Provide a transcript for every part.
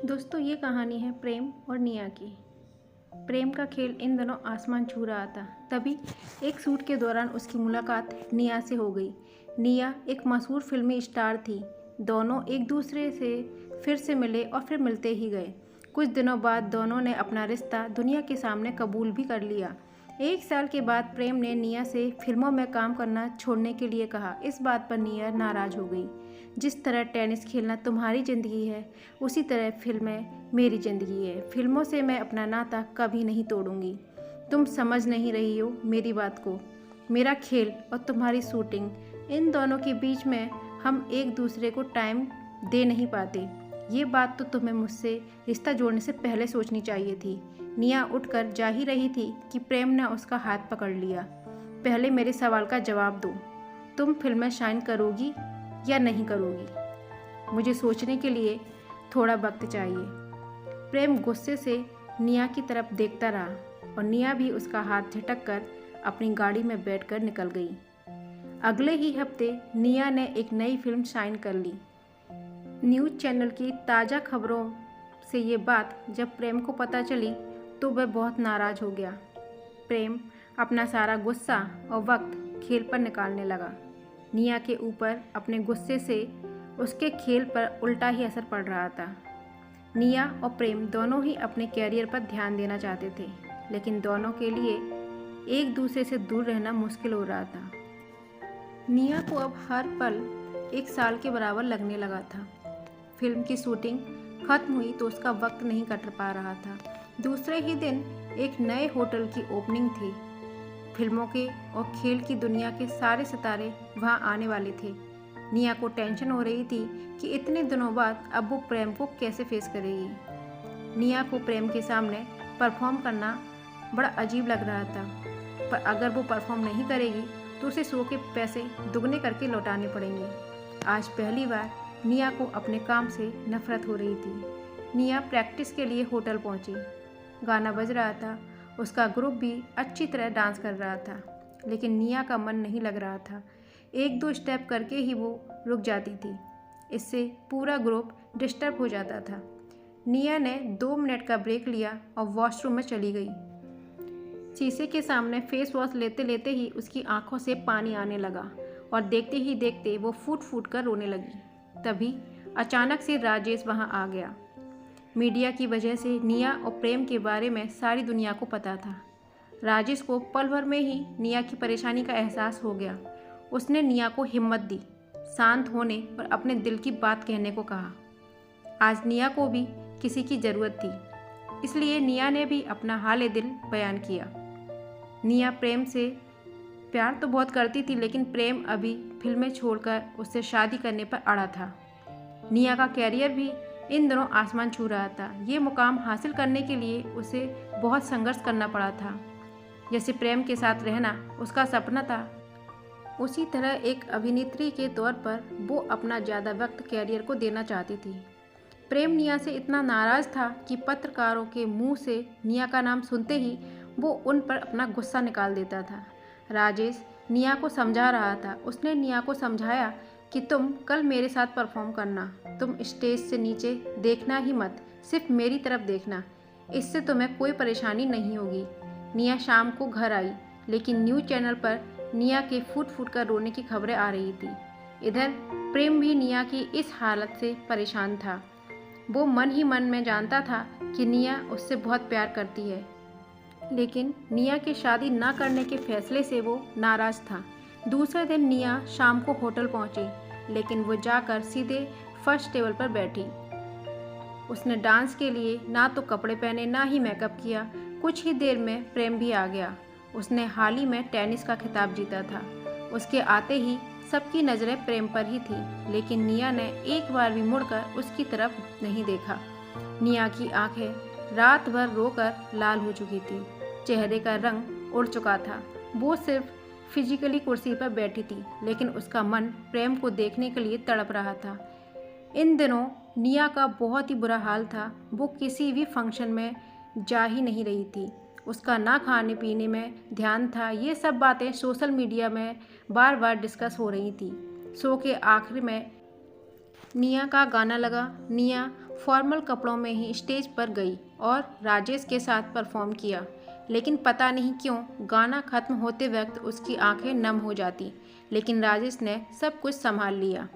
दोस्तों, ये कहानी है प्रेम और निया की। प्रेम का खेल इन दिनों आसमान छू रहा था। तभी एक शूट के दौरान उसकी मुलाकात निया से हो गई। निया एक मशहूर फिल्मी स्टार थी। दोनों एक दूसरे से फिर से मिले और फिर मिलते ही गए। कुछ दिनों बाद दोनों ने अपना रिश्ता दुनिया के सामने कबूल भी कर लिया। 1 साल के बाद प्रेम ने निया से फिल्मों में काम करना छोड़ने के लिए कहा। इस बात पर निया नाराज़ हो गई। जिस तरह टेनिस खेलना तुम्हारी ज़िंदगी है, उसी तरह फिल्में मेरी ज़िंदगी है। फिल्मों से मैं अपना नाता कभी नहीं तोड़ूंगी। तुम समझ नहीं रही हो मेरी बात को। मेरा खेल और तुम्हारी शूटिंग, इन दोनों के बीच में हम एक दूसरे को टाइम दे नहीं पाते। ये बात तो तुम्हें मुझसे रिश्ता जोड़ने से पहले सोचनी चाहिए थी। निया उठकर जा ही रही थी कि प्रेम ने उसका हाथ पकड़ लिया। पहले मेरे सवाल का जवाब दो। तुम फिल्म में शाइन करोगी या नहीं करोगी? मुझे सोचने के लिए थोड़ा वक्त चाहिए। प्रेम गुस्से से निया की तरफ देखता रहा और निया भी उसका हाथ झटक कर अपनी गाड़ी में बैठकर निकल गई। अगले ही हफ्ते निया ने एक नई फिल्म साइन कर ली। न्यूज़ चैनल की ताज़ा खबरों से ये बात जब प्रेम को पता चली तो वह बहुत नाराज़ हो गया। प्रेम अपना सारा गुस्सा और वक्त खेल पर निकालने लगा। निया के ऊपर अपने गुस्से से उसके खेल पर उल्टा ही असर पड़ रहा था। निया और प्रेम दोनों ही अपने कैरियर पर ध्यान देना चाहते थे, लेकिन दोनों के लिए एक दूसरे से दूर रहना मुश्किल हो रहा था। निया को अब हर पल 1 साल के बराबर लगने लगा था। फिल्म की शूटिंग खत्म हुई तो उसका वक्त नहीं कट पा रहा था। दूसरे ही दिन एक नए होटल की ओपनिंग थी। फिल्मों के और खेल की दुनिया के सारे सितारे वहां आने वाले थे। निया को टेंशन हो रही थी कि इतने दिनों बाद अब वो प्रेम को कैसे फेस करेगी। निया को प्रेम के सामने परफॉर्म करना बड़ा अजीब लग रहा था, पर अगर वो परफॉर्म नहीं करेगी तो उसे शो के पैसे दुगने करके लौटाने पड़ेंगे। आज पहली बार निया को अपने काम से नफरत हो रही थी। निया प्रैक्टिस के लिए होटल पहुंची। गाना बज रहा था। उसका ग्रुप भी अच्छी तरह डांस कर रहा था, लेकिन निया का मन नहीं लग रहा था। 1-2 स्टेप करके ही वो रुक जाती थी। इससे पूरा ग्रुप डिस्टर्ब हो जाता था। निया ने 2 मिनट का ब्रेक लिया और वॉशरूम में चली गई। शीशे के सामने फेस वॉश लेते लेते ही उसकी आंखों से पानी आने लगा और देखते ही देखते वो फूट फूट कर रोने लगी। तभी अचानक से राजेश वहां आ गया। मीडिया की वजह से निया और प्रेम के बारे में सारी दुनिया को पता था। राजेश को पल भर में ही निया की परेशानी का एहसास हो गया। उसने निया को हिम्मत दी, शांत होने और अपने दिल की बात कहने को कहा। आज निया को भी किसी की ज़रूरत थी, इसलिए निया ने भी अपना हाल दिल बयान किया। निया प्रेम से प्यार तो बहुत करती थी, लेकिन प्रेम अभी फिल्में छोड़कर उससे शादी करने पर अड़ा था। निया का कैरियर भी इन दिनों आसमान छू रहा था। ये मुकाम हासिल करने के लिए उसे बहुत संघर्ष करना पड़ा था। जैसे प्रेम के साथ रहना उसका सपना था, उसी तरह एक अभिनेत्री के तौर पर वो अपना ज़्यादा वक्त कैरियर को देना चाहती थी। प्रेम निया से इतना नाराज़ था कि पत्रकारों के मुंह से निया का नाम सुनते ही वो उन पर अपना गुस्सा निकाल देता था। राजेश निया को समझा रहा था। उसने निया को समझाया कि तुम कल मेरे साथ परफॉर्म करना। तुम स्टेज से नीचे देखना ही मत, सिर्फ मेरी तरफ देखना। इससे तुम्हें कोई परेशानी नहीं होगी। निया शाम को घर आई, लेकिन न्यूज़ चैनल पर निया के फूट फूट कर रोने की खबरें आ रही थी। इधर प्रेम भी निया की इस हालत से परेशान था। वो मन ही मन में जानता था कि निया उससे बहुत प्यार करती है, लेकिन निया की शादी ना करने के फैसले से वो नाराज़ था। दूसरे दिन निया शाम को होटल पहुंची, लेकिन वो जाकर सीधे फर्स्ट टेबल पर बैठी। उसने डांस के लिए ना तो कपड़े पहने ना ही मेकअप किया। कुछ ही देर में प्रेम भी आ गया। उसने हाल ही में टेनिस का खिताब जीता था। उसके आते ही सबकी नज़रें प्रेम पर ही थी, लेकिन निया ने एक बार भी मुड़कर उसकी तरफ नहीं देखा। निया की आंखें रात भर रोकर लाल हो चुकी थी। चेहरे का रंग उड़ चुका था। वो सिर्फ फिजिकली कुर्सी पर बैठी थी, लेकिन उसका मन प्रेम को देखने के लिए तड़प रहा था। इन दिनों निया का बहुत ही बुरा हाल था। वो किसी भी फंक्शन में जा ही नहीं रही थी। उसका ना खाने पीने में ध्यान था। ये सब बातें सोशल मीडिया में बार बार डिस्कस हो रही थी। शो के आखिर में निया का गाना लगा। निया फॉर्मल कपड़ों में ही स्टेज पर गई और राजेश के साथ परफॉर्म किया, लेकिन पता नहीं क्यों गाना खत्म होते वक्त उसकी आंखें नम हो जाती, लेकिन राजेश ने सब कुछ संभाल लिया।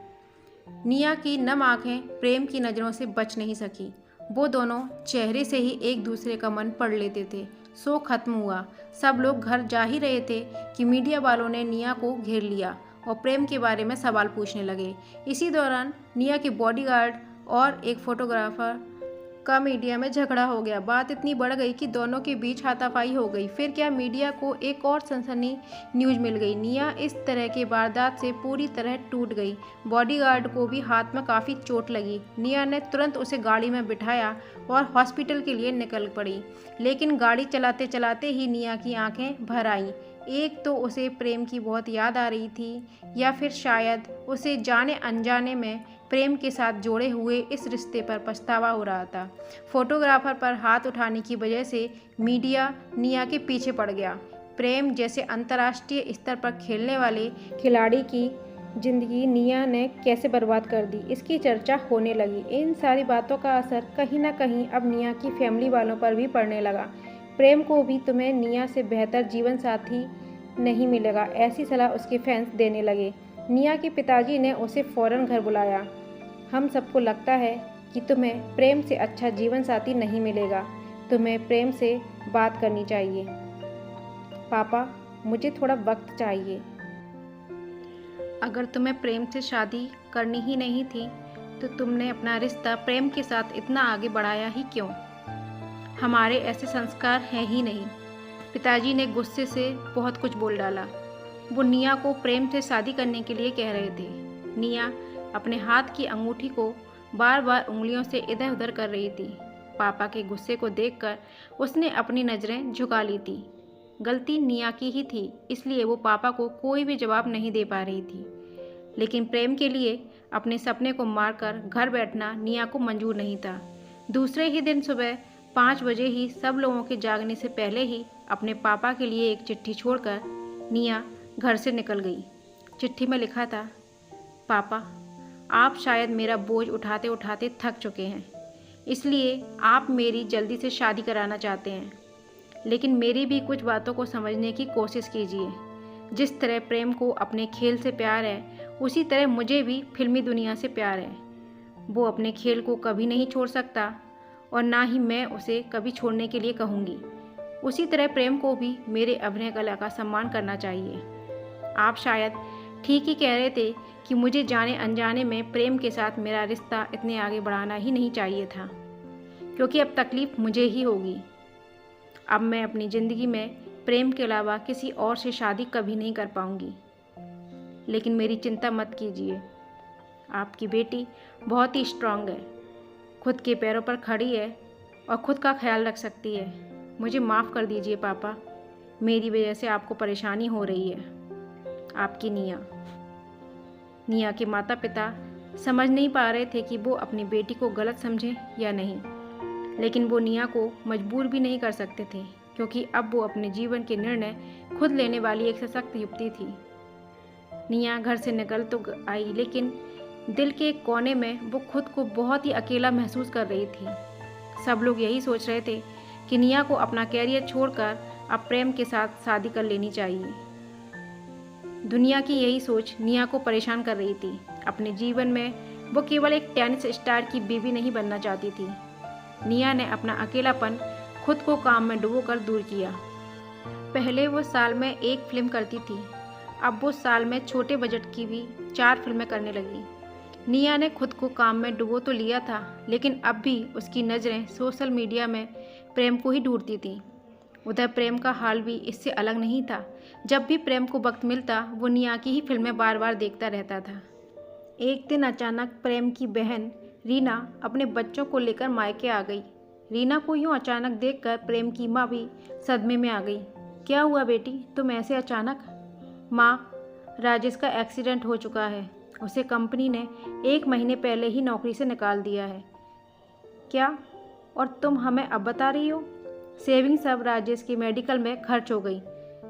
निया की नम आंखें प्रेम की नज़रों से बच नहीं सकी। वो दोनों चेहरे से ही एक दूसरे का मन पढ़ लेते थे। शो खत्म हुआ, सब लोग घर जा ही रहे थे कि मीडिया वालों ने निया को घेर लिया और प्रेम के बारे में सवाल पूछने लगे। इसी दौरान निया के बॉडीगार्ड और एक फोटोग्राफर का मीडिया में झगड़ा हो गया। बात इतनी बढ़ गई कि दोनों के बीच हाथापाई हो गई। फिर क्या, मीडिया को एक और सनसनी न्यूज़ मिल गई। निया इस तरह के वारदात से पूरी तरह टूट गई। बॉडीगार्ड को भी हाथ में काफ़ी चोट लगी। निया ने तुरंत उसे गाड़ी में बिठाया और हॉस्पिटल के लिए निकल पड़ी, लेकिन गाड़ी चलाते चलाते ही निया की आंखें भर आईं। एक तो उसे प्रेम की बहुत याद आ रही थी, या फिर शायद उसे जाने अनजाने में प्रेम के साथ जोड़े हुए इस रिश्ते पर पछतावा हो रहा था। फोटोग्राफर पर हाथ उठाने की वजह से मीडिया निया के पीछे पड़ गया। प्रेम जैसे अंतर्राष्ट्रीय स्तर पर खेलने वाले खिलाड़ी की जिंदगी निया ने कैसे बर्बाद कर दी, इसकी चर्चा होने लगी। इन सारी बातों का असर कहीं ना कहीं अब निया की फैमिली वालों पर भी पड़ने लगा। प्रेम को भी तुम्हें निया से बेहतर जीवन साथी नहीं मिलेगा, ऐसी सलाह उसके फैंस देने लगे। निया के पिताजी ने उसे फ़ौरन घर बुलाया। हम सबको लगता है कि तुम्हें प्रेम से अच्छा जीवन साथी नहीं मिलेगा, तुम्हें प्रेम से बात करनी चाहिए। पापा, मुझे थोड़ा वक्त चाहिए। अगर तुम्हें प्रेम से शादी करनी ही नहीं थी तो तुमने अपना रिश्ता प्रेम के साथ इतना आगे बढ़ाया ही क्यों? हमारे ऐसे संस्कार हैं ही नहीं। पिताजी ने गुस्से से बहुत कुछ बोल डाला। वो निया को प्रेम से शादी करने के लिए कह रहे थे। निया अपने हाथ की अंगूठी को बार बार उंगलियों से इधर उधर कर रही थी। पापा के गुस्से को देखकर उसने अपनी नज़रें झुका ली थी। गलती निया की ही थी, इसलिए वो पापा को कोई भी जवाब नहीं दे पा रही थी। लेकिन प्रेम के लिए अपने सपने को मारकर घर बैठना निया को मंजूर नहीं था। दूसरे ही दिन सुबह 5 बजे ही सब लोगों के जागने से पहले ही अपने पापा के लिए एक चिट्ठी छोड़कर निया घर से निकल गई। चिट्ठी में लिखा था, पापा, आप शायद मेरा बोझ उठाते उठाते थक चुके हैं, इसलिए आप मेरी जल्दी से शादी कराना चाहते हैं, लेकिन मेरी भी कुछ बातों को समझने की कोशिश कीजिए। जिस तरह प्रेम को अपने खेल से प्यार है, उसी तरह मुझे भी फिल्मी दुनिया से प्यार है। वो अपने खेल को कभी नहीं छोड़ सकता और ना ही मैं उसे कभी छोड़ने के लिए कहूँगी। उसी तरह प्रेम को भी मेरे अभिनय कला का सम्मान करना चाहिए। आप शायद ठीक ही कह रहे थे कि मुझे जाने अनजाने में प्रेम के साथ मेरा रिश्ता इतने आगे बढ़ाना ही नहीं चाहिए था, क्योंकि अब तकलीफ़ मुझे ही होगी। अब मैं अपनी ज़िंदगी में प्रेम के अलावा किसी और से शादी कभी नहीं कर पाऊँगी। लेकिन मेरी चिंता मत कीजिए, आपकी बेटी बहुत ही स्ट्रांग है, खुद के पैरों पर खड़ी है और ख़ुद का ख्याल रख सकती है। मुझे माफ़ कर दीजिए पापा, मेरी वजह से आपको परेशानी हो रही है। आपकी निया। निया के माता पिता समझ नहीं पा रहे थे कि वो अपनी बेटी को गलत समझें या नहीं, लेकिन वो निया को मजबूर भी नहीं कर सकते थे, क्योंकि अब वो अपने जीवन के निर्णय खुद लेने वाली एक सशक्त युवती थी। निया घर से निकल तो आई, लेकिन दिल के एक कोने में वो खुद को बहुत ही अकेला महसूस कर रही थी। सब लोग यही सोच रहे थे कि निया को अपना कैरियर छोड़कर अब प्रेम के साथ शादी कर लेनी चाहिए। दुनिया की यही सोच निया को परेशान कर रही थी। अपने जीवन में वो केवल एक टेनिस स्टार की बीवी नहीं बनना चाहती थी। निया ने अपना अकेलापन खुद को काम में डुबोकर दूर किया। पहले वो साल में 1 फिल्म करती थी, अब वो साल में छोटे बजट की भी 4 फिल्में करने लगी। निया ने खुद को काम में डुबो तो लिया था, लेकिन अब भी उसकी नज़रें सोशल मीडिया में प्रेम को ही ढूंढती थीं। उधर प्रेम का हाल भी इससे अलग नहीं था। जब भी प्रेम को वक्त मिलता, वो निया की ही फिल्में बार बार देखता रहता था। एक दिन अचानक प्रेम की बहन रीना अपने बच्चों को लेकर मायके आ गई। रीना को यूँ अचानक देखकर प्रेम की माँ भी सदमे में आ गई। क्या हुआ बेटी, तुम ऐसे अचानक? माँ, राजेश का एक्सीडेंट हो चुका है। उसे कंपनी ने 1 महीने पहले ही नौकरी से निकाल दिया है। क्या? और तुम हमें अब बता रही हो? सेविंग सब राजेश की मेडिकल में खर्च हो गई।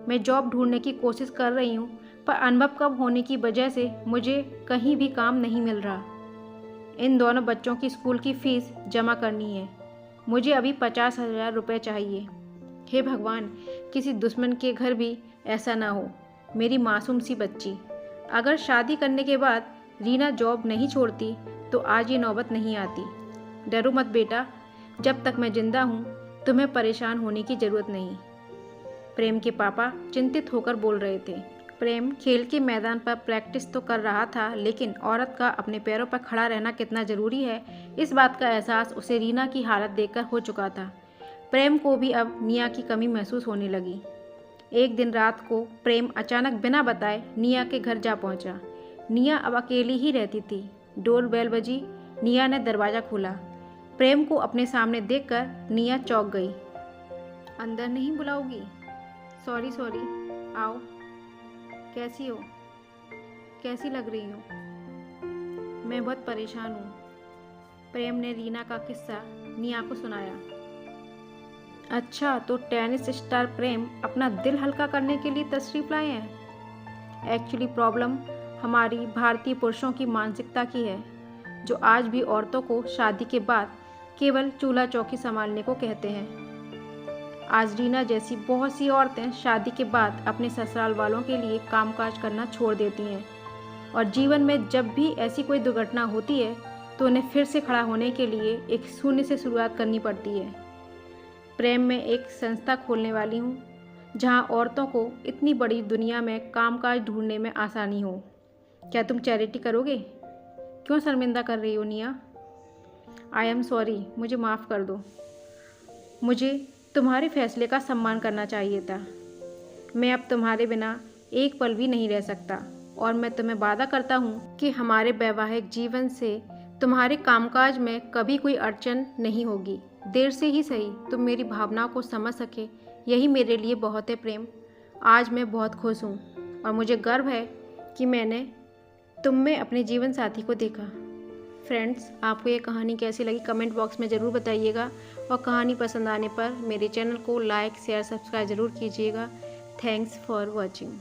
मैं जॉब ढूंढने की कोशिश कर रही हूँ, पर अनुभव कम होने की वजह से मुझे कहीं भी काम नहीं मिल रहा। इन दोनों बच्चों की स्कूल की फ़ीस जमा करनी है। मुझे अभी 50,000 रुपये चाहिए। हे भगवान, किसी दुश्मन के घर भी ऐसा ना हो। मेरी मासूम सी बच्ची। अगर शादी करने के बाद रीना जॉब नहीं छोड़ती तो आज ये नौबत नहीं आती। डरो मत बेटा, जब तक मैं जिंदा हूँ तुम्हें परेशान होने की ज़रूरत नहीं। प्रेम के पापा चिंतित होकर बोल रहे थे। प्रेम खेल के मैदान पर प्रैक्टिस तो कर रहा था, लेकिन औरत का अपने पैरों पर खड़ा रहना कितना ज़रूरी है, इस बात का एहसास उसे रीना की हालत देखकर हो चुका था। प्रेम को भी अब निया की कमी महसूस होने लगी। एक दिन रात को प्रेम अचानक बिना बताए निया के घर जा पहुंचा। निया अब अकेली ही रहती थी। डोर बेल बजी। निया ने दरवाज़ा खोला। प्रेम को अपने सामने देखकर निया चौंक गई। अंदर नहीं बुलाओगी? सॉरी, आओ। कैसी हो? कैसी लग रही हो? मैं बहुत परेशान हूँ। प्रेम ने रीना का किस्सा निया को सुनाया। अच्छा, तो टेनिस स्टार प्रेम अपना दिल हल्का करने के लिए तशरीफ़ लाए हैं। एक्चुअली प्रॉब्लम हमारी भारतीय पुरुषों की मानसिकता की है, जो आज भी औरतों को शादी के बाद केवल चूल्हा चौकी संभालने को कहते हैं। आज रीना जैसी बहुत सी औरतें शादी के बाद अपने ससुराल वालों के लिए कामकाज करना छोड़ देती हैं, और जीवन में जब भी ऐसी कोई दुर्घटना होती है तो उन्हें फिर से खड़ा होने के लिए एक शून्य से शुरुआत करनी पड़ती है। प्रेम में एक संस्था खोलने वाली हूँ, जहाँ औरतों को इतनी बड़ी दुनिया में कामकाज ढूंढने में आसानी हो। क्या तुम चैरिटी करोगे? क्यों शर्मिंदा कर रही हो निया? आई एम सॉरी, मुझे माफ़ कर दो। मुझे तुम्हारे फैसले का सम्मान करना चाहिए था। मैं अब तुम्हारे बिना एक पल भी नहीं रह सकता, और मैं तुम्हें वादा करता हूँ कि हमारे वैवाहिक जीवन से तुम्हारे कामकाज में कभी कोई अड़चन नहीं होगी। देर से ही सही तुम मेरी भावनाओं को समझ सके, यही मेरे लिए बहुत है प्रेम। आज मैं बहुत खुश हूँ, और मुझे गर्व है कि मैंने तुम में अपने जीवन साथी को देखा। फ्रेंड्स, आपको ये कहानी कैसी लगी कमेंट बॉक्स में ज़रूर बताइएगा, और कहानी पसंद आने पर मेरे चैनल को लाइक, शेयर, सब्सक्राइब ज़रूर कीजिएगा। Thanks for watching.